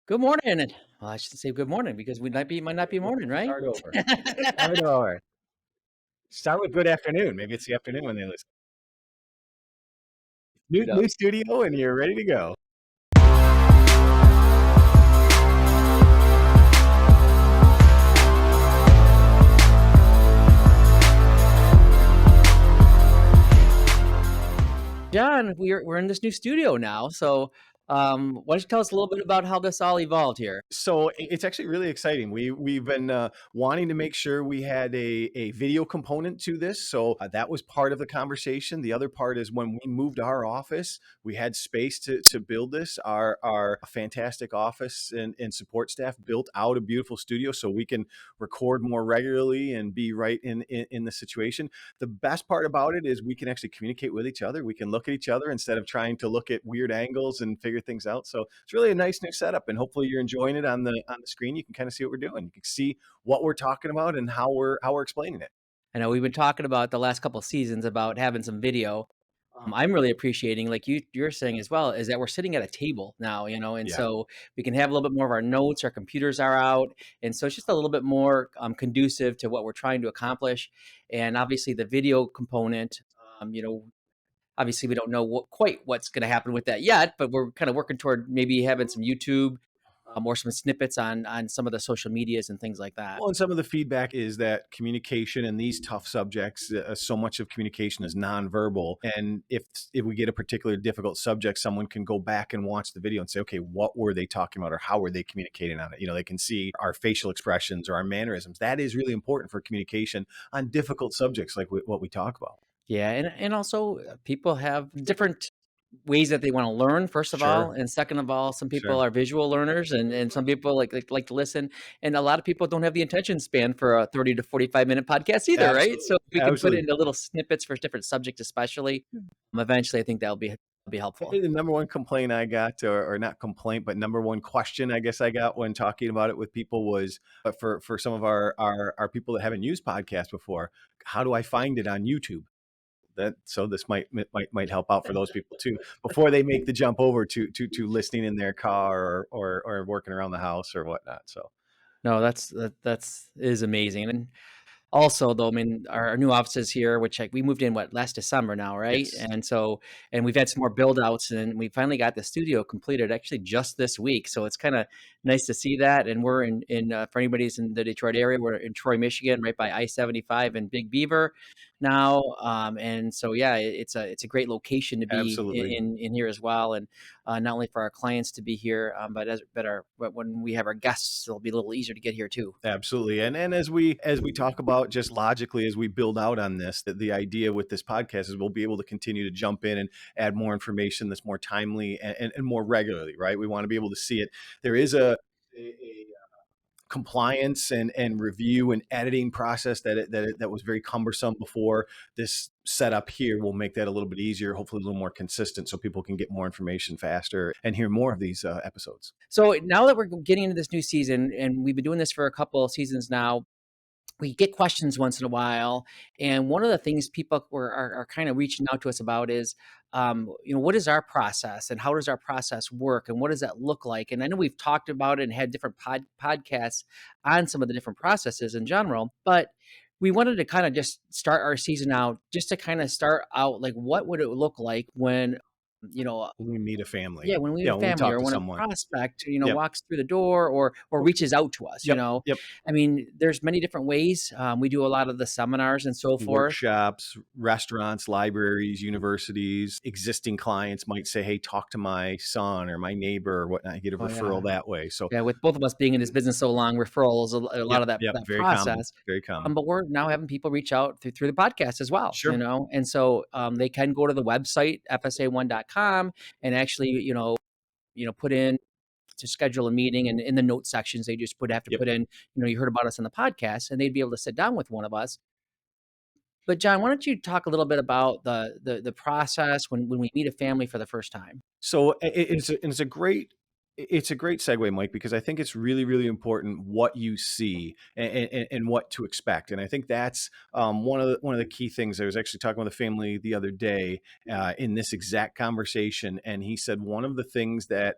Good morning. Well, I should say good morning because we might not be morning, right? Start over. Start over. Start with good afternoon. Maybe it's the afternoon when they listen. New Good up. new studio, and you're ready to go. John, we're in this new studio now. So, why don't you tell us a little bit about how this all evolved here? So it's actually really exciting. We've been wanting to make sure we had a video component to this, so that was part of the conversation. The other part is when we moved our office, we had space to build this. Our fantastic office and support staff built out a beautiful studio, so we can record more regularly and be right in the situation. The best part about it is we can actually communicate with each other. We can look at each other instead of trying to look at weird angles and figure things out. So it's really a nice new setup, and hopefully you're enjoying it on the screen. You can kind of see what we're doing. You can see what we're talking about and how we're explaining it. I know we've been talking about the last couple of seasons about having some video. I'm really appreciating, like you're saying as well, is that we're sitting at a table now, and Yeah. so we can have a little bit more of our notes. Our computers are out, and so it's just a little bit more conducive to what we're trying to accomplish. And obviously, the video component, obviously we don't know quite what's going to happen with that yet, but we're kind of working toward maybe having some YouTube or some snippets on some of the social medias and things like that. Well, and some of the feedback is that communication in these tough subjects, so much of communication is nonverbal. And if we get a particular difficult subject, someone can go back and watch the video and say, okay, what were they talking about, or how were they communicating on it? They can see our facial expressions or our mannerisms. That is really important for communication on difficult subjects like what we talk about. Yeah, and also people have different ways that they want to learn, first of all, Sure, and second of all, some sure. people are visual learners, and some people like to listen, and a lot of people don't have the attention span for a 30 to 45-minute podcast either, right? So Absolutely, if we can put it absolutely. into little snippets for different subjects, especially, eventually, I think that'll be helpful. The number one complaint I got, or not complaint, but number one question I guess I got when talking about it with people was, for some of our people that haven't used podcasts before, how do I find it on YouTube? So this might help out for those people too, before they make the jump over to listening in their car or working around the house or whatnot. So No, that's is amazing, and also, though, I mean, our new offices here, which like we moved in last December now, right? yes, And we've had some more build outs, and we finally got the studio completed actually just this week. So it's kind of nice to see that. And we're in for anybody's in the Detroit area, we're in Troy, Michigan, right by I-75 and Big Beaver now. And so yeah, it's a great location to be absolutely. in here as well, and not only for our clients to be here, but when we have our guests, it'll be a little easier to get here too. Absolutely. And as we talk about just logically as we build out on this, that the idea with this podcast is we'll be able to continue to jump in and add more information that's more timely and more regularly, right? We want to be able to see it. There is a compliance and review and editing process that was very cumbersome before. This setup here will make that a little bit easier, hopefully a little more consistent, so people can get more information faster and hear more of these episodes. So now that we're getting into this new season, and we've been doing this for a couple of seasons now, we get questions once in a while. And one of the things people are kind of reaching out to us about is, what is our process and how does our process work and what does that look like? And I know we've talked about it and had different podcasts on some of the different processes in general, but we wanted to kind of just start our season out just to kind of start out like what would it look like when, you know, When we meet a family, yeah, when we have when we family talk or to when a someone. prospect, Yep. walks through the door or reaches out to us, Yep. Yep. I mean, there's many different ways. We do a lot of the seminars and so forth. Workshops, restaurants, libraries, universities, existing clients might say, hey, talk to my son or my neighbor or whatnot. You get a Oh yeah, referral that way. So, yeah. With both of us being in this business so long, referrals a lot yep, of that yep, that very common, process. very common. But we're now having people reach out through the podcast as well, Sure. and so they can go to the website fsa1.com and actually put in to schedule a meeting, and in the notes sections they just have to Yep. put in, you heard about us on the podcast, and they'd be able to sit down with one of us. But John, why don't you talk a little bit about the process when we meet a family for the first time? So it's a great It's a great segue, Mike, because I think it's really, really important what you see and what to expect. And I think that's one of the key things. I was actually talking with a family the other day in this exact conversation, and he said one of the things that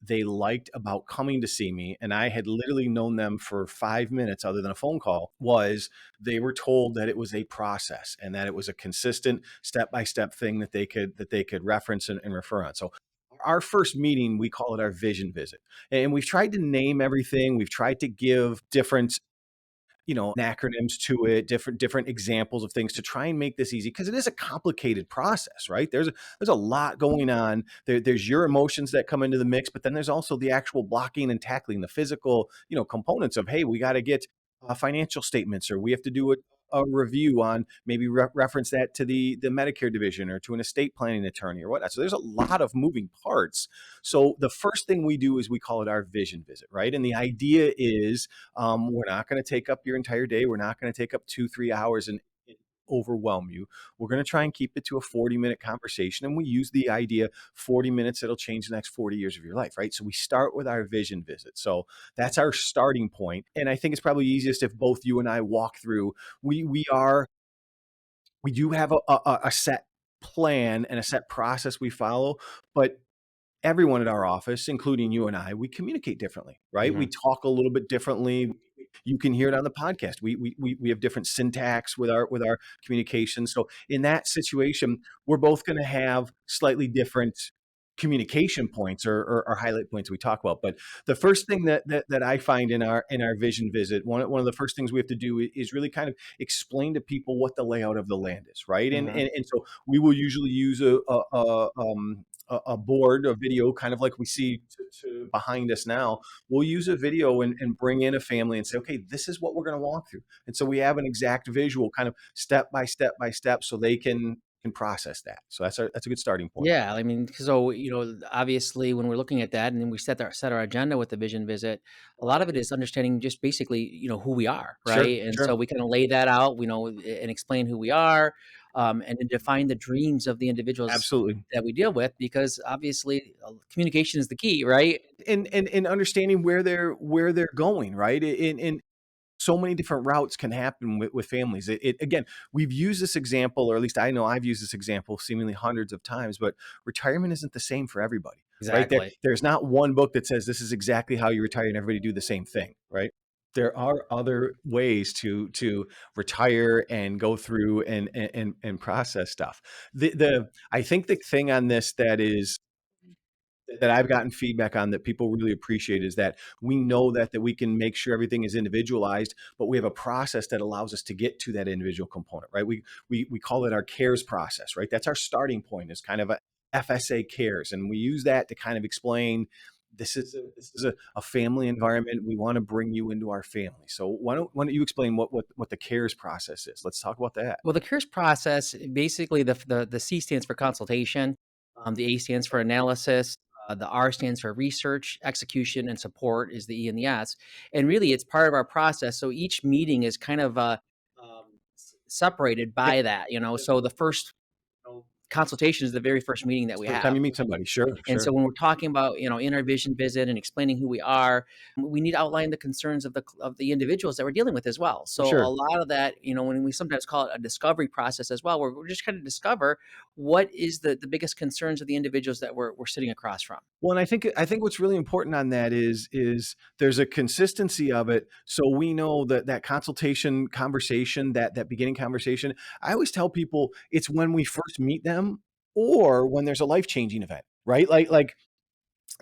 they liked about coming to see me, and I had literally known them for 5 minutes, other than a phone call, was they were told that it was a process and that it was a consistent step by step thing that they could reference and refer on. So our first meeting, we call it our vision visit. And we've tried to name everything. We've tried to give different, acronyms to it, different examples of things to try and make this easy because it is a complicated process, right? There's a lot going on. There's your emotions that come into the mix, but then there's also the actual blocking and tackling, the physical, components of, hey, we got to get financial statements, or we have to do a review on, maybe reference that to the Medicare division or to an estate planning attorney or whatnot. So there's a lot of moving parts. So the first thing we do is we call it our vision visit, right? And the idea is we're not going to take up your entire day. We're not going to take up 2, 3 hours and overwhelm you. We're going to try and keep it to a 40-minute conversation. And we use the idea 40 minutes, it'll change the next 40 years of your life, right? So we start with our vision visit. So that's our starting point. And I think it's probably easiest if both you and I walk through. We do have a set plan and a set process we follow, but everyone at our office, including you and I, we communicate differently, right? We Mhm. talk a little bit differently. You can hear it on the podcast. We have different syntax with our communication. So in that situation, we're both going to have slightly different communication points or highlight points we talk about. But the first thing that I find in our vision visit, one of the first things we have to do is really kind of explain to people what the layout of the land is, right? Mhm. And so we will usually use a board, a video, kind of like we see to behind us now. We'll use a video and bring in a family and say, okay, this is what we're going to walk through. And so we have an exact visual, kind of step by step by step, so they can process that. So that's a good starting point. Yeah, I mean, so, obviously, when we're looking at that and then we set our agenda with the vision visit, a lot of it is understanding just basically, who we are, Sure, right? And so sure. we kinda lay that out, and explain who we are, and then define the dreams of the individuals Absolutely. that we deal with because obviously, communication is the key, right? And understanding where they're going, right? In so many different routes can happen with families. Again, we've used this example, or at least I know I've used this example seemingly hundreds of times, but retirement isn't the same for everybody, right? Exactly. There's not one book that says this is exactly how you retire and everybody do the same thing, right? There are other ways to retire and go through and process stuff. The I think the thing on this that I've gotten feedback on that people really appreciate is that we know that we can make sure everything is individualized, but we have a process that allows us to get to that individual component, right? We call it our cares process, right? That's our starting point, is kind of a FSA cares, and we use that to kind of explain this is a family environment. We want to bring you into our family. So why don't you explain what the cares process is? Let's talk about that. Well, the CARES process, basically, the C stands for consultation, the A stands for analysis, the R stands for research, execution, and support is the E and the S. And really, it's part of our process. So each meeting is kind of separated Yeah. by that. So the first consultation is the very first meeting that It's we the first time have. you meet somebody. Sure, And so sure, when we're talking about, in our vision visit and explaining who we are, we need to outline the concerns of the individuals that we're dealing with as well. for So a sure. lot of that, when we sometimes call it a discovery process as well, where we're just trying to discover what is the biggest concerns of the individuals that we're sitting across from. Well, and I think what's really important on that is there's a consistency of it. So we know that consultation conversation, that beginning conversation, I always tell people it's when we first meet them or when there's a life-changing event, right? Like,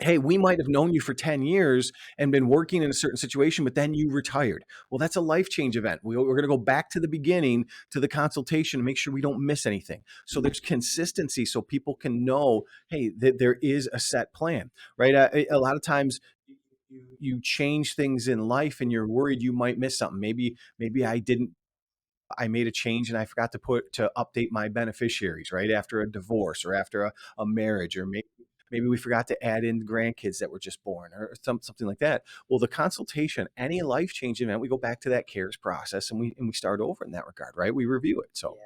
hey, we might have known you for 10 years and been working in a certain situation, but then you retired. Well, that's a life change event. We're going to go back to the beginning, to the consultation, and make sure we don't miss anything. So there's consistency so people can know, hey, that there is a set plan, right? A lot of times you change things in life and you're worried you might miss something. Maybe I made a change and I forgot to update my beneficiaries right after a divorce or after a marriage, or maybe we forgot to add in grandkids that were just born or something like that. Well, the consultation, any life change event, we go back to that cares process and we start over in that regard, right? We review it. So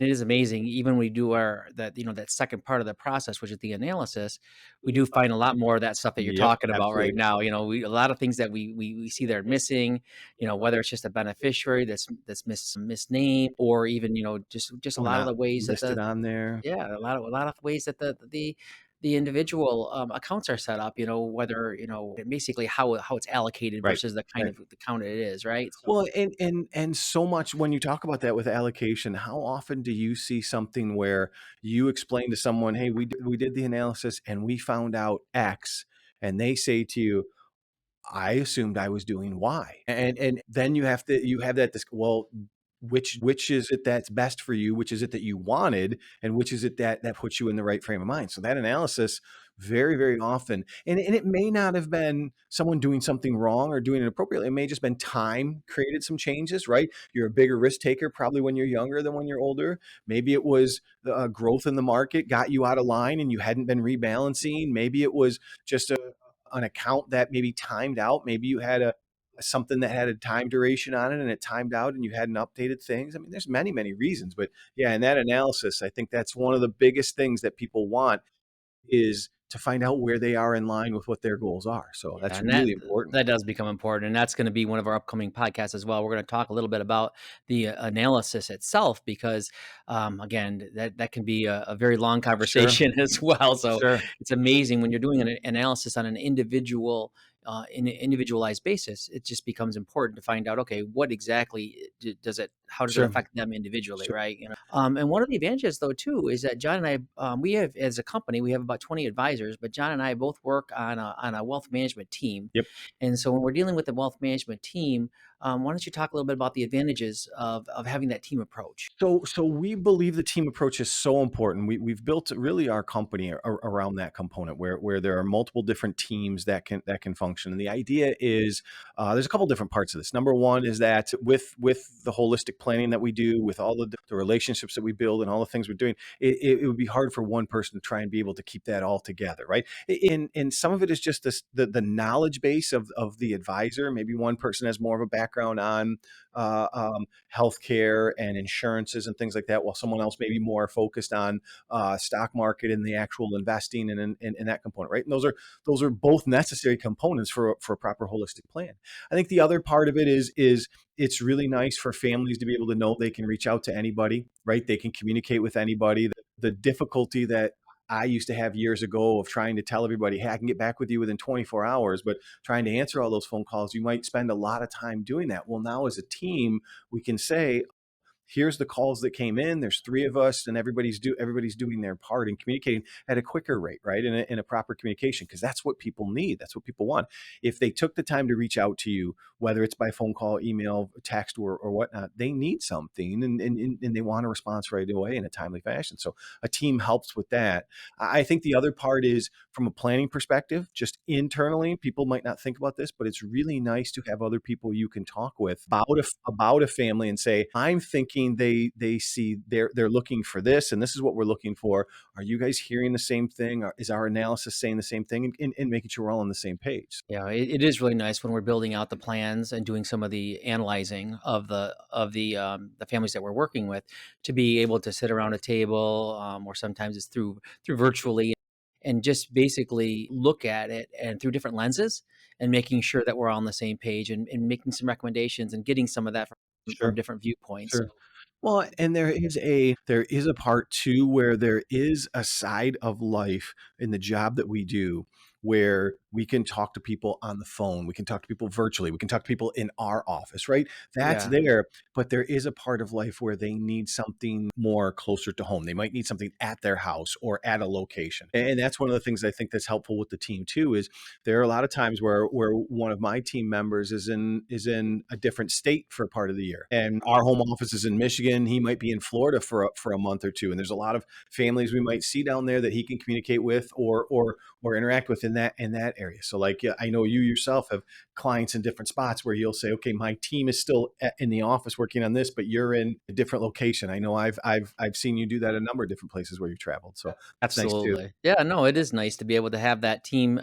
It is amazing. Even when we do that second part of the process, which is the analysis, we do find a lot more of that stuff that you're Yep, talking about right absolutely. now. We a lot of things that we see that are missing, whether it's just a beneficiary that's misnamed, or even, just a We're lot of not the ways that listed on there. yeah, a lot of ways that the individual accounts are set up, whether, basically how it's allocated Right, versus the kind right. of the count it is, right? So Well, and so much when you talk about that with allocation, how often do you see something where you explain to someone, "Hey, we did the analysis and we found out X," and they say to you, I assumed I was doing Y. And then you have that well, which is it that's best for you? Which is it that you wanted? And which is it that puts you in the right frame of mind? So that analysis very, very often, and it may not have been someone doing something wrong or doing it appropriately. It may just been time created some changes, right? You're a bigger risk taker probably when you're younger than when you're older. Maybe it was the growth in the market got you out of line and you hadn't been rebalancing. Maybe it was just an account that maybe timed out. Maybe you had a something that had a time duration on it and it timed out and you hadn't updated things. I mean, there's many, many reasons, but yeah, in that analysis, I think that's one of the biggest things that people want is to find out where they are in line with what their goals are. So yeah, that's and that really important. that does become important, and that's gonna be one of our upcoming podcasts as well. We're gonna talk a little bit about the analysis itself because, again, that can be a very long Sure, conversation as well. So sure, it's amazing when you're doing an analysis on an in an individualized basis. It just becomes important to find out, okay, what exactly how does it sure, affect them individually, sure. right? And one of the advantages though too is that John and I, we have as a company, we have about 20 advisors, but John and I both work on a wealth management team. Yep. And so when we're dealing with the wealth management team, why don't you talk a little bit about the advantages of having that team approach? So we believe the team approach is so important. We've built really our company around that component where there are multiple different teams that can function. And the idea is there's a couple different parts of this. Number one is that with the holistic planning that we do, with all the relationships that we build and all the things we're doing, it would be hard for one person to try and be able to keep that all together, right? And some of it is just the knowledge base of the advisor. Maybe one person has more of a background on healthcare and insurances and things like that, while someone else may be more focused on stock market and the actual investing and that component, right? And those are both necessary components for a proper holistic plan. I think the other part of it is it's really nice for families to be able to know they can reach out to anybody, right? They can communicate with anybody. The difficulty that I used to have years ago of trying to tell everybody, hey, I can get back with you within 24 hours, but trying to answer all those phone calls, you might spend a lot of time doing that. Well, now as a team, we can say, here's the calls that came in. There's three of us, and everybody's doing their part and communicating at a quicker rate, right? In a proper communication, because that's what people need. That's what people want. If they took the time to reach out to you, whether it's by phone call, email, text, or whatnot, they need something, and they want a response right away in a timely fashion. So a team helps with that. I think the other part is from a planning perspective, just internally, people might not think about this, but it's really nice to have other people you can talk with about a family and say, I'm thinking they see they're looking for this, and this is what we're looking for. Are you guys hearing the same thing? Is our analysis saying the same thing? And making sure we're all on the same page. Yeah, it is really nice when we're building out the plans and doing some of the analyzing of the families that we're working with, to be able to sit around a table, or sometimes it's through virtually, and just basically look at it and through different lenses, and making sure that we're all on the same page, and making some recommendations and getting some of that from Sure. different viewpoints. Sure. Well, and there is a part too where there is a side of life in the job that we do where we can talk to people on the phone, we can talk to people virtually, we can talk to people in our office, right? That's Yeah. there, but there is a part of life where they need something more closer to home. They might need something at their house or at a location. And that's one of the things I think that's helpful with the team too is there are a lot of times where one of my team members is in a different state for a part of the year, and our home office is in Michigan. He might be in Florida for a month or two, and there's a lot of families we might see down there that he can communicate with or interact with in that area. So like, yeah, I know you yourself have clients in different spots where you'll say, okay, my team is still in the office working on this, but you're in a different location. I know I've seen you do that a number of different places where you've traveled. So that's nice too. Absolutely. Yeah, no, it is nice to be able to have that team,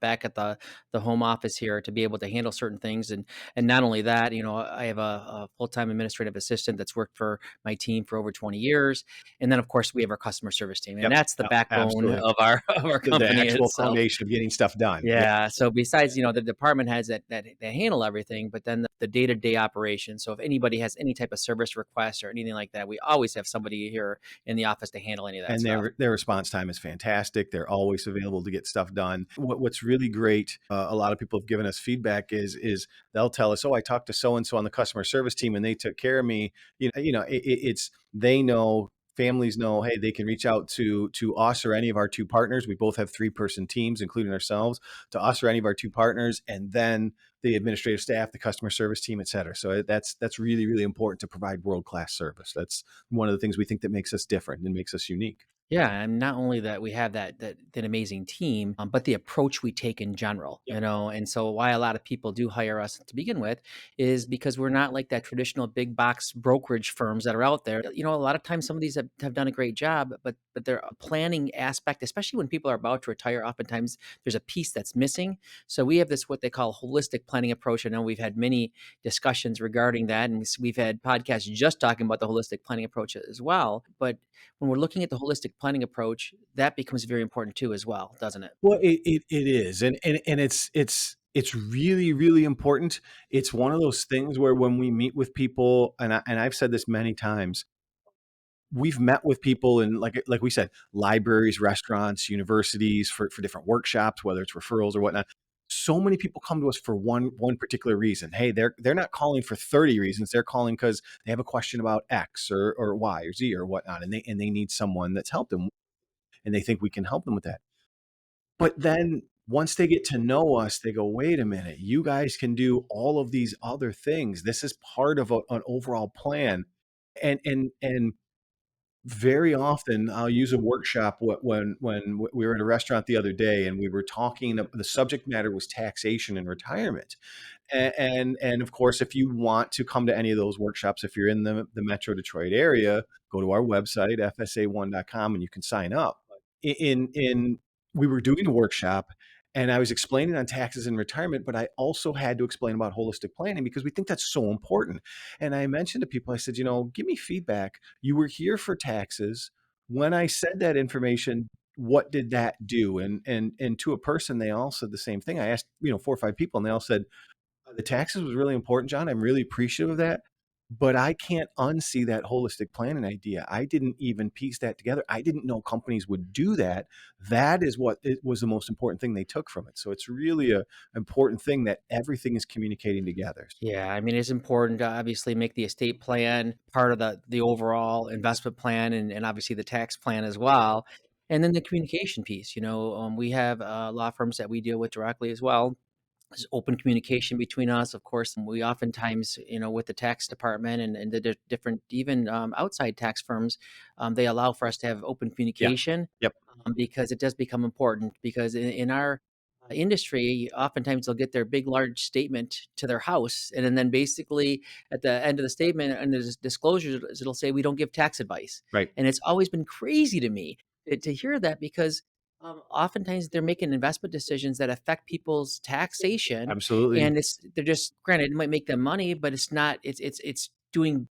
back at the home office here to be able to handle certain things, and not only that, I have a full-time administrative assistant that's worked for my team for over 20 years, and then, of course, we have our customer service team, and Yep. that's the Yep. backbone Absolutely. of our of our The company actual itself. foundation of getting stuff done. Yeah. Yeah, so besides, the department heads that handle everything, but then the day-to-day operation, so if anybody has any type of service requests or anything like that, we always have somebody here in the office to handle any of that And stuff. their response time is fantastic. They're always available to get stuff done. What's really great, a lot of people have given us feedback is they'll tell us, "Oh, I talked to so and so on the customer service team, and they took care of me." It's they know. Families know, hey, they can reach out to us or any of our two partners. We both have 3-person teams, including ourselves, to us or any of our two partners, and then the administrative staff, the customer service team, et cetera. So that's really, really important to provide world-class service. That's one of the things we think that makes us different and makes us unique. Yeah, and not only that we have that amazing team, but the approach we take in general, Yep. and so why a lot of people do hire us to begin with is because we're not like that traditional big box brokerage firms that are out there. A lot of times some of these have done a great job, but their planning aspect, especially when people are about to retire, oftentimes there's a piece that's missing. So we have this what they call holistic planning approach. I know we've had many discussions regarding that, and we've had podcasts just talking about the holistic planning approach as well. But when we're looking at the holistic planning approach, that becomes very important too as well, doesn't it? Well, it is, and it's really, really important. It's one of those things where when we meet with people, and I've said this many times, we've met with people in like we said, libraries, restaurants, universities for different workshops, whether it's referrals or whatnot. So many people come to us for one particular reason. Hey, they're not calling for 30 reasons. They're calling because they have a question about X or Y or Z or whatnot, and they need someone that's helped them, and they think we can help them with that. But then once they get to know us, they go, "Wait a minute, you guys can do all of these other things. This is part of an overall plan." And very often, I'll use a workshop when we were at a restaurant the other day, and we were talking. The subject matter was taxation and retirement. And of course, if you want to come to any of those workshops, if you're in the Metro Detroit area, go to our website, fsa1.com, and you can sign up. In We were doing a workshop, and I was explaining on taxes and retirement, but I also had to explain about holistic planning because we think that's so important. And I mentioned to people, I said, give me feedback. You were here for taxes. When I said that information, what did that do? And to a person, they all said the same thing. I asked, 4 or 5 people, and they all said, the taxes was really important, John. I'm really appreciative of that. But I can't unsee that holistic planning idea. I didn't even piece that together. I didn't know companies would do that. That is what it was the most important thing they took from it. So it's really a important thing that everything is communicating together. Yeah, I mean, it's important to obviously make the estate plan part of the overall investment plan and obviously the tax plan as well. And then the communication piece, we have law firms that we deal with directly as well. There's open communication between us. Of course, we oftentimes, with the tax department and the different, even outside tax firms, they allow for us to have open Yeah. communication Yep. because it does become important. Because in our industry, oftentimes they'll get their big, large statement to their house, and then basically at the end of the statement and the disclosures, it'll say we don't give tax advice, Right. and it's always been crazy to me to hear that because oftentimes they're making investment decisions that affect people's taxation, Absolutely. and they're just granted it might make them money, but it's not. It's doing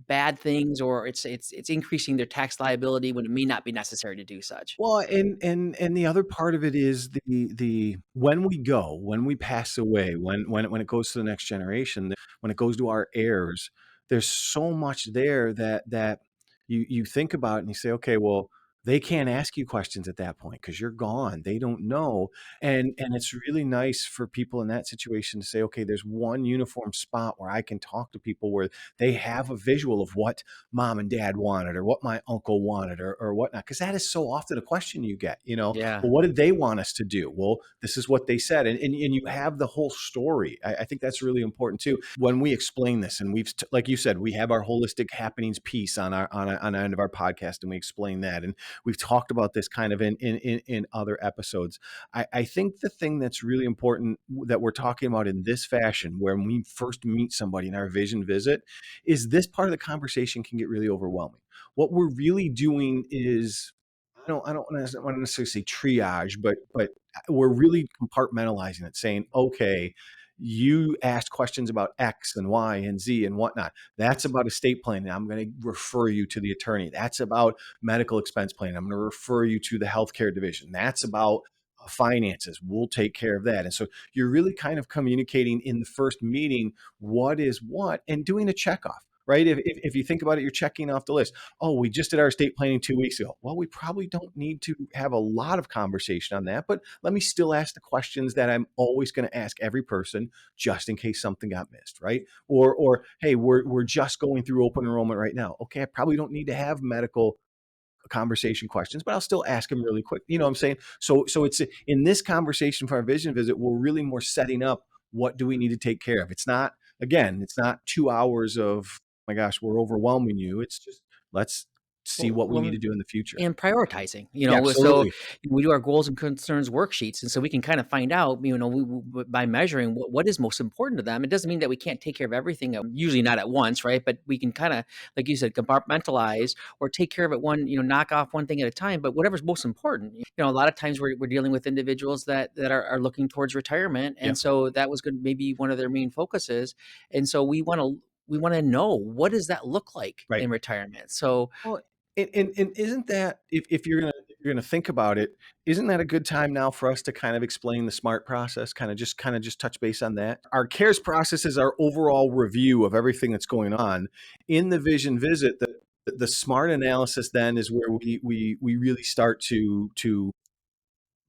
bad things, or it's increasing their tax liability when it may not be necessary to do such. Well, and the other part of it is the when we pass away, when it goes to the next generation, when it goes to our heirs, there's so much there that you think about and you say, okay, well, they can't ask you questions at that point because you're gone. They don't know. And it's really nice for people in that situation to say, okay, there's one uniform spot where I can talk to people where they have a visual of what mom and dad wanted or what my uncle wanted or whatnot. Because that is so often a question you get, Yeah. well, what did they want us to do? Well, this is what they said. And you have the whole story. I think that's really important too. When we explain this, and like you said, we have our holistic happenings piece on our end of our podcast, and we explain that. We've talked about this kind of in other episodes. I think the thing that's really important that we're talking about in this fashion, when we first meet somebody in our vision visit, is this part of the conversation can get really overwhelming. What we're really doing is, I don't want to necessarily say triage, but we're really compartmentalizing it, saying, okay, you asked questions about X and Y and Z and whatnot. That's about estate planning. I'm going to refer you to the attorney. That's about medical expense planning. I'm going to refer you to the healthcare division. That's about finances. We'll take care of that. And so you're really kind of communicating in the first meeting what is what and doing a checkoff. Right. If you think about it, you're checking off the list. Oh, we just did our estate planning 2 weeks ago. Well, we probably don't need to have a lot of conversation on that, but let me still ask the questions that I'm always going to ask every person just in case something got missed, right? Or hey, we're just going through open enrollment right now. Okay, I probably don't need to have medical conversation questions, but I'll still ask them really quick. You know what I'm saying? So it's in this conversation for our vision visit, we're really more setting up what do we need to take care of. It's not, again, it's not 2 hours of, oh my gosh, we're overwhelming you. It's just, let's see what we need Well, to do in the future. and prioritizing, Yeah, so absolutely. we do our goals and concerns worksheets, and so we can kind of find out, by measuring what is most important to them. It doesn't mean that we can't take care of everything, usually not at once, right? But we can kind of, like you said, compartmentalize or take care of it knock off one thing at a time. But whatever's most important, a lot of times we're dealing with individuals that are looking towards retirement, Yeah, and so that was going to maybe one of their main focuses, and so we want to know, what does that look like right. in retirement? So Well, and isn't that, if you're gonna think about it, isn't that a good time now for us to kind of explain the SMART process? Kind of just touch base on that. Our CARES process is our overall review of everything that's going on. In the vision visit, the SMART analysis then is where we really start to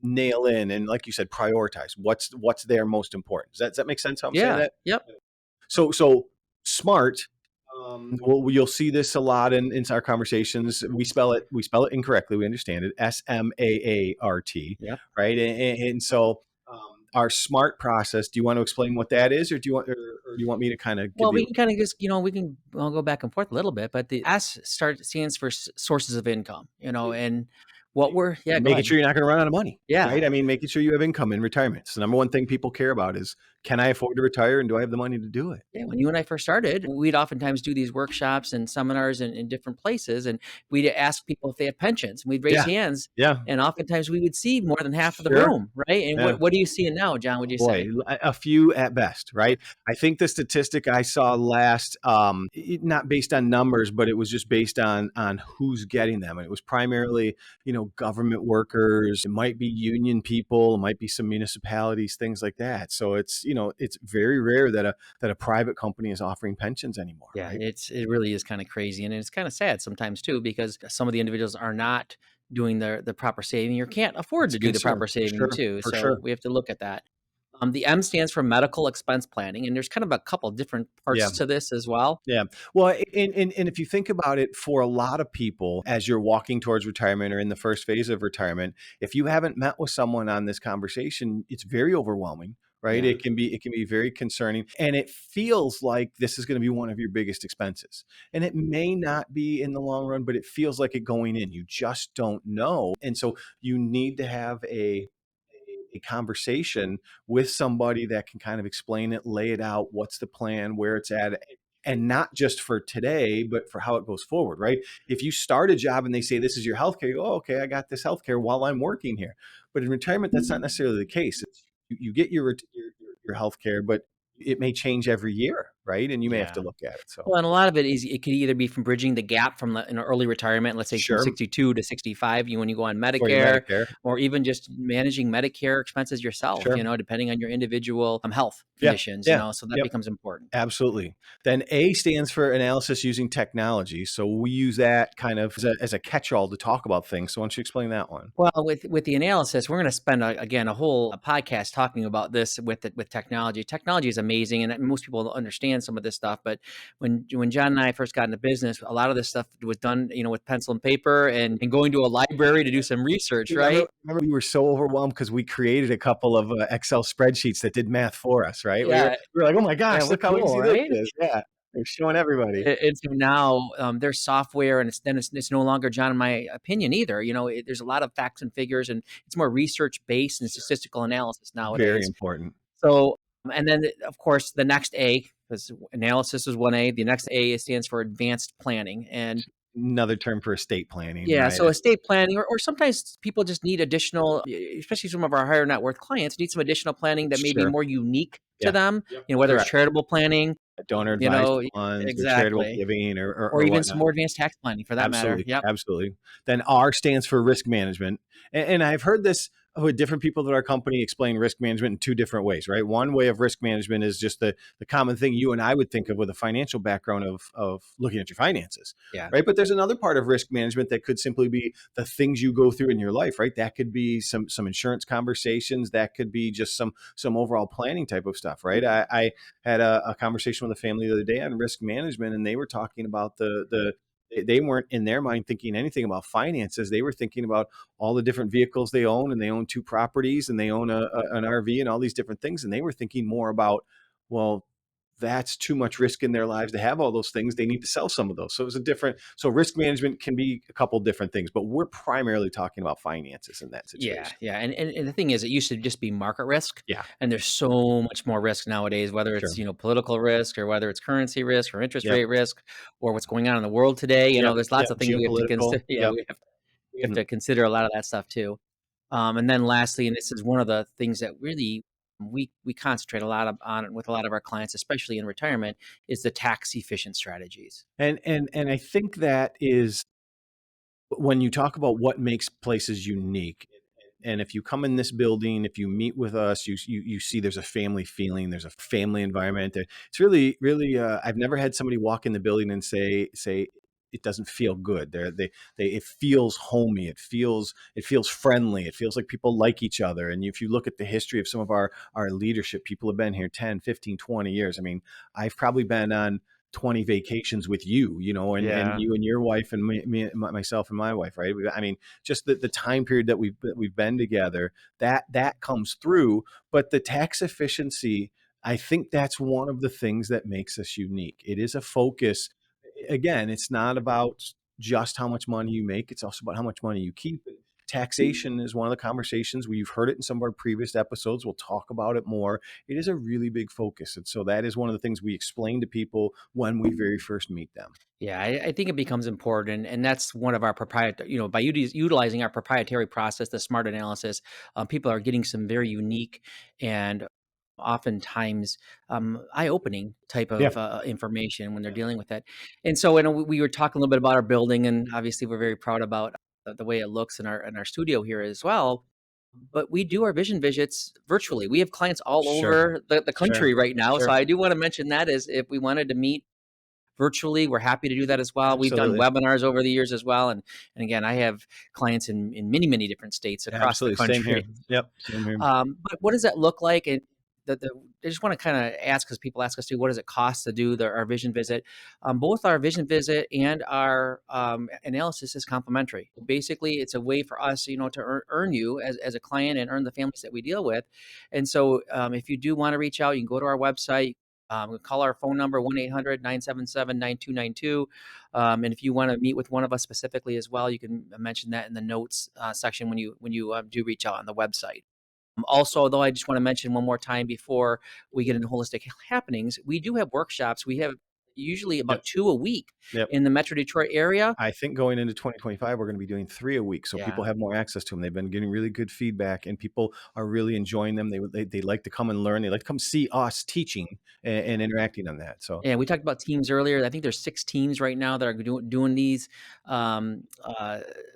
nail in and, like you said, prioritize what's their most important. Does that make sense how I'm saying yeah, that? yep. So smart. Well, you'll see this a lot in our conversations. We spell it incorrectly. We understand it. SMAART, Yep. right? And so our smart process. Do you want to explain what that is, or do you want me to kind of give Well, we you? can kind of just, I'll go back and forth a little bit, but the stands for sources of income, and yeah, go Making ahead. sure you're not going to run out of money, Yeah. right? I mean, making sure you have income in retirement. It's the number one thing people care about is, can I afford to retire, and do I have the money to do it? Yeah. When you and I first started, we'd oftentimes do these workshops and seminars in different places, and we'd ask people if they have pensions, and we'd raise Yeah, hands, yeah, and oftentimes we would see more than half of the sure, room, right? And yeah. what are you seeing now, John, would you Boy, say? a few at best, right? I think the statistic I saw last, not based on numbers, but it was just based on who's getting them, and it was primarily, government workers. It might be union people, it might be some municipalities, things like that. So it's very rare that a private company is offering pensions anymore, Yeah, right? it really is kind of crazy, and it's kind of sad sometimes too, because some of the individuals are not doing the proper saving, or can't afford That's to a do the concern, proper for saving sure, too. for So sure. we have to look at that. The M stands for medical expense planning, and there's kind of a couple different Yeah. parts to this as well. Yeah. Well, and if you think about it, for a lot of people, as you're walking towards retirement or in the first phase of retirement, if you haven't met with someone on this conversation, it's very overwhelming, right? Yeah. It can be very concerning, and it feels like this is going to be one of your biggest expenses. And it may not be in the long run, but it feels like it going in. You just don't know. And so you need to have a conversation with somebody that can kind of explain it, lay it out, what's the plan, where it's at, and not just for today, but for how it goes forward, right? If you start a job and they say this is your healthcare, you go, oh, okay, I got this healthcare while I'm working here. But in retirement, that's not necessarily the case. You get your healthcare, but it may change every year, right? And you may have to Yeah. look at it. So Well, and a lot of it could either be from bridging the gap from early retirement, let's say from sure, 62 to 65, when you go on for your Medicare, Medicare, or even just managing Medicare expenses yourself, sure, depending on your individual health yeah, conditions, yeah, so that yep. becomes important. Absolutely. Then A stands for analysis using technology. So we use that kind of as a catch-all to talk about things. So why don't you explain that one? Well, with the analysis, we're going to spend again a whole podcast talking about this with technology. Technology is amazing, and most people don't understand some of this stuff. But when John and I first got into business, a lot of this stuff was done, with pencil and paper, and going to a library to do some research, Remember, right? remember we were so overwhelmed because we created a couple of Excel spreadsheets that did math for us, right? We were, Yeah, we were like, oh my yeah, gosh, we're look how cool, easy this right? is. Yeah. They're showing everybody. And so now, there's software, and it's no longer John and my opinion either. There's a lot of facts and figures, and it's more research-based and Sure. statistical analysis Very nowadays. important. So, and then, of course, the next A, because analysis is 1A, the next A stands for advanced planning, and Another term for estate planning, yeah, right? so estate planning, or sometimes people just need additional, especially some of our higher net worth clients, need some additional planning that may be Sure. more unique to Yeah. them, Yep. whether it's Correct. charitable planning, Donor you advised know funds or charitable exactly, giving or or even some whatnot. more advanced tax planning for that matter. Absolutely, Yep. absolutely. Then R stands for risk management, and I've heard this with different people at our company explain risk management in two different ways, right? One way of risk management is just the common thing you and I would think of with a financial background of looking at your finances, Yeah. right? But there's another part of risk management that could simply be the things you go through in your life, right? That could be some insurance conversations, that could be just some overall planning type of stuff, right? I had a conversation with a family the other day on risk management, and they were talking about they weren't in their mind thinking anything about finances. They were thinking about all the different vehicles they own, and they own two properties, and they own an RV, and all these different things. And they were thinking more about, well, that's too much risk in their lives to have all those things. They need to sell some of those. So it's a different. So risk management can be a couple different things, but we're primarily talking about finances in that Yeah, situation. yeah, and the thing is, it used to just be market risk, Yeah, and there's so much more risk nowadays, whether sure. it's, political risk, or whether it's currency risk or interest Yep. rate risk, or what's going on in the world today. Yep. There's Yep. lots of things we have to Geopolitical. consider. Yeah, Yep. we have Mhm. to consider a lot of that stuff too. And then lastly, and this is one of the things that really we concentrate a lot on with a lot of our clients, especially in retirement, is the tax efficient strategies. And I think that is when you talk about what makes places unique, and if you come in this building, if you meet with us, you see there's a family feeling, there's a family environment. It's really. I've never had somebody walk in the building and say it doesn't feel good. They it feels homey. It feels friendly. It feels like people like each other. And if you look at the history of some of our leadership, people have been here 10, 15, 20 years. I mean, I've probably been on 20 vacations with you, and Yeah. you and your wife and myself and my wife, right? I mean, just the time period that we've been together, that comes through. But the tax efficiency, I think that's one of the things that makes us unique. It is a focus. Again, it's not about just how much money you make, it's also about how much money you keep. Taxation is one of the conversations. We've heard it in some of our previous episodes. We'll talk about it more. It is a really big focus. And so that is one of the things we explain to people when we very first meet them. Yeah, I think it becomes important, and that's one of our proprietary. By utilizing our proprietary process, the smart analysis, people are getting some very unique and oftentimes eye-opening type Yeah, of information when they're dealing with it. And so, we were talking a little bit about our building, and obviously, we're very proud about the way it looks in our studio here as well. But we do our vision visits virtually. We have clients all sure, over the sure, country right now, so sure. I do want to mention that is if we wanted to meet virtually, we're happy to do that as well. We've done Absolutely. webinars over the years as well, and again, I have clients in many different states across the Absolutely. Same here. country. Yep. Same here. But what does that look like? And I just want to kind of ask, because people ask us too, what does it cost to do our vision visit? Both our vision visit and our analysis is complimentary. Basically, it's a way for us, to earn you as a client and earn the families that we deal with. And so, if you do want to reach out, you can go to our website. Call our phone number 1-800-977-9292. And if you want to meet with one of us specifically as well, you can mention that in the notes section when you do reach out on the website. Also, though, I just want to mention one more time before we get into holistic happenings, we do have workshops. We have usually Yep. about 2 a week Yep. in the Metro Detroit area. I think going into 2025, we're going to be doing 3 a week, so people Yeah. have more access to them. They've been getting really good feedback, and people are really enjoying them. They like to come and learn. They like to come see us teaching and interacting on that. So, Yeah, we talked about teams earlier. I think there's 6 teams right now that are doing these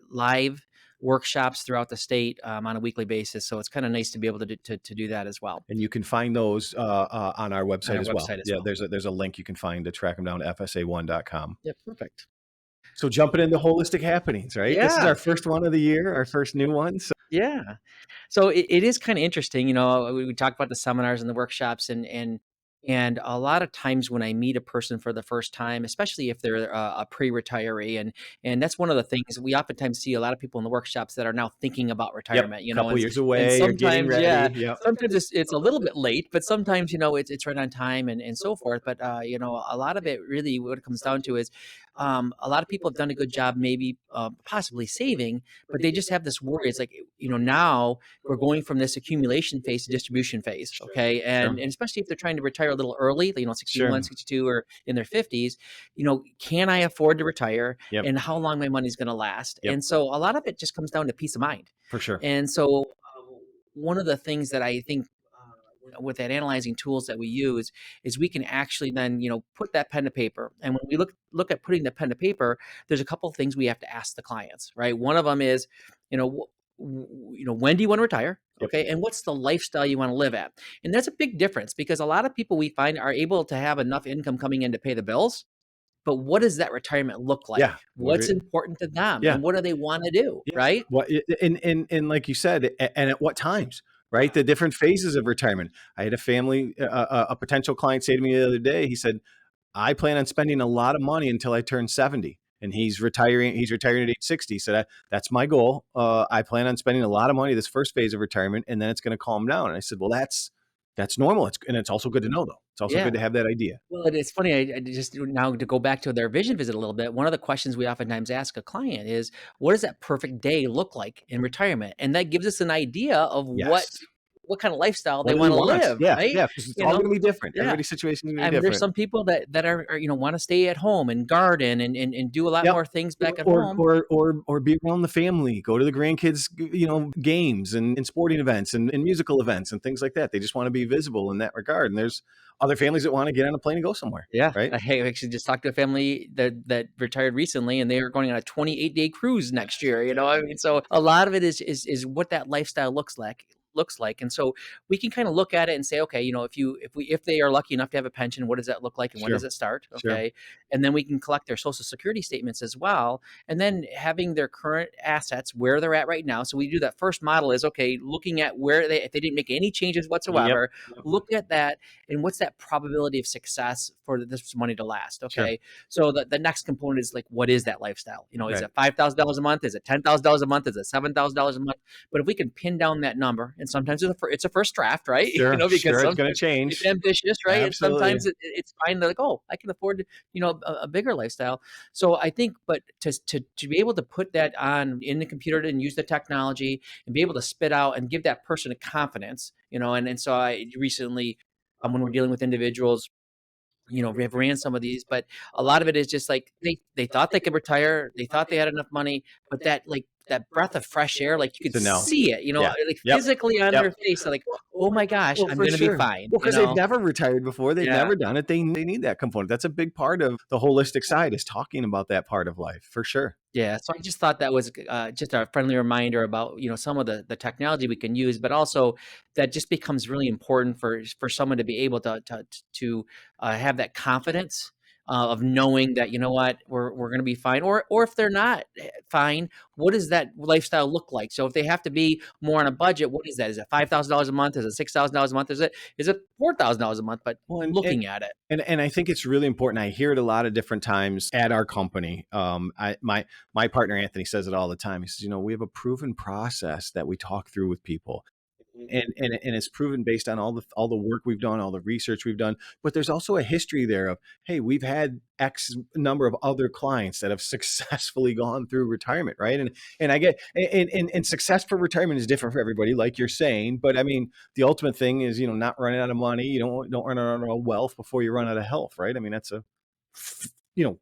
live workshops throughout the state on a weekly basis. So it's kind of nice to be able to do that as well and you can find those on our on website our as well. website as Yeah, well. there's a link you can find to track them down at FSA1.com. Yeah, perfect. So jumping into holistic happenings, right? This is Yeah, our first one of the year, our first new one. So yeah. So it is kind of interesting. We talked about the seminars and the workshops, and And a lot of times when I meet a person for the first time, especially if they're a pre-retiree, and that's one of the things we oftentimes see a lot of people in the workshops that are now thinking about Yep, retirement, couple years and away or getting sometimes, yeah, ready. Yep. sometimes it's a little bit late, but sometimes, it's right on time and so forth. But a lot of it really what it comes down to is a lot of people have done a good job, maybe possibly saving, but they just have this worry. It's like, now we're going from this accumulation phase to distribution phase. Okay. And, Sure. and especially if they're trying to retire a little early, 61, Sure. 62, or in their 50s, can I afford to retire Yep. and how long my money's going to last? Yep. And so a lot of it just comes down to peace of mind. For sure. And so one of the things that I think with that analyzing tools that we use is we can actually then put that pen to paper. And when we look at putting the pen to paper, there's a couple of things we have to ask the clients, right? One of them is, when do you want to retire? Yep. Okay, and what's the lifestyle you want to live at? And there's a big difference because a lot of people we find are able to have enough income coming in to pay the bills, but what does that retirement look like? Yeah. What's important to them, Yeah. and what do they want to do? Yeah. Right? What and like you said, and at what times, right? The different phases of retirement. I had a family, a potential client say to me the other day, he said, I plan on spending a lot of money until I turn 70. And he's retiring. He's retiring at age 60. So that's my goal. I plan on spending a lot of money this first phase of retirement, and then it's going to calm down. And I said, well, that's normal. And it's also good to know, though. It's also Yeah. good to have that idea. Well, it's funny. I just now to go back to their vision visit a little bit. One of the questions we oftentimes ask a client is, "What does that perfect day look like in retirement?" And that gives us an idea of Yes. what kind of lifestyle they What do we want to want? live, Yeah. right? Yeah. Because it's You all know, going to be different. yeah. Everybody's situation is going to I be mean, there's different. some people that are want to stay at home and garden and do a lot Yep. more things back at Or home. or be around the family, go to the grandkids, games and sporting events and musical events and things like that. They just want to be visible in that regard. And there's other families that want to get on a plane and go somewhere, Yeah, right? I actually just talked to a family that retired recently, and they are going on a 28-day cruise next year. I mean, so a lot of it is what that lifestyle looks like, and so we can kind of look at it and say, okay, if they are lucky enough to have a pension, what does that look like, and when does Sure. it start? Sure. Okay, and then we can collect their social security statements as well, and then having their current assets where they're at right now. So we do that first model is okay, looking at where if they didn't make any changes Yep. whatsoever, look at that and what's that probability of success for this money to last? Sure. Okay. So the next component is like, what is that lifestyle? Is Right. it $5,000 a month? Is it $10,000 a month? Is it $7,000 a month? But if we can pin down that number, and sometimes it's a first draft, right? Sure. Because Sure. It's going to sometimes it's change. ambitious, right? And Absolutely. sometimes it's fine. They're like, oh, I can afford, a bigger lifestyle. So I think, but to be able to put that on in the computer and use the technology and be able to spit out and give that person a confidence, and so I recently, when we're dealing with individuals, we've ran some of these, but a lot of it is just like they thought they could retire, they thought they had enough money, but that breath of fresh air, like you could So no. see it, Yeah. like Yep. physically on Yep. their face. They're like, oh my gosh, Well, I'm for gonna be sure. fine. Well, because they've never retired before. They've Yeah. never done it. They need that component. That's a big part of the holistic side is talking about that part of life for sure. Yeah, so I just thought that was just a friendly reminder about some of the technology we can use, but also that just becomes really important for someone to be able to have that confidence of knowing that what we're going to be fine, or if they're not fine, what does that lifestyle look like? So if they have to be more on a budget, what is that? Is it $5,000 a month? Is it $6,000 a month? Is it $4,000 a month? But Well, looking at it. and I think it's really important. I hear it a lot of different times at our company. My partner Anthony says it all the time. He says, we have a proven process that we talk through with people, and it's proven based on all the work we've done, all the research we've done. But there's also a history there of, hey, we've had X number of other clients that have successfully gone through retirement, right? And I get and success for retirement is different for everybody, like you're saying. But I mean, the ultimate thing is, not running out of money. You don't run out of wealth before you run out of health, right? I mean, that's a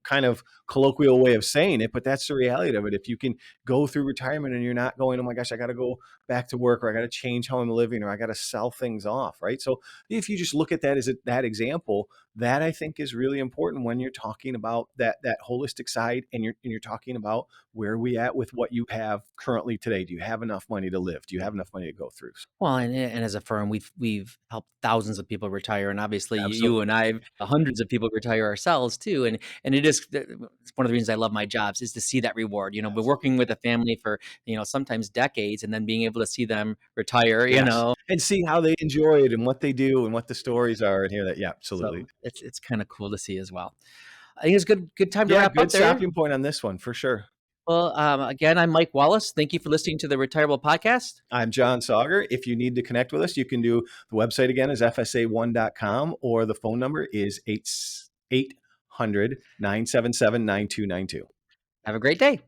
kind of colloquial way of saying it, but that's the reality of it. If you can go through retirement and you're not going, oh my gosh, I got to go back to work, or I got to change how I'm living, or I got to sell things off, right? So if you just look at that as that example, that I think is really important when you're talking about that holistic side, and you're talking about where are we at with what you have currently today. Do you have enough money to live? Do you have enough money to go through? So, Well, and as a firm, we've helped thousands of people retire, and obviously you absolutely. and I, hundreds of people retire ourselves too. And it's one of the reasons I love my jobs is to see that reward. But Absolutely. working with a family for sometimes decades, and then being able able to see them retire, Yes, and see how they enjoy it and what they do and what the stories are and hear that. Yeah, absolutely. So it's kind of cool to see as well. I think it's good time to Yeah, wrap good up there. stopping point on this one for sure. Well, again, I'm Mike Wallace. Thank you for listening to the Retireable Podcast. I'm John Sauger. If you need to connect with us, you can do the website again is fsa1.com or the phone number is 800 977 9292. Have a great day.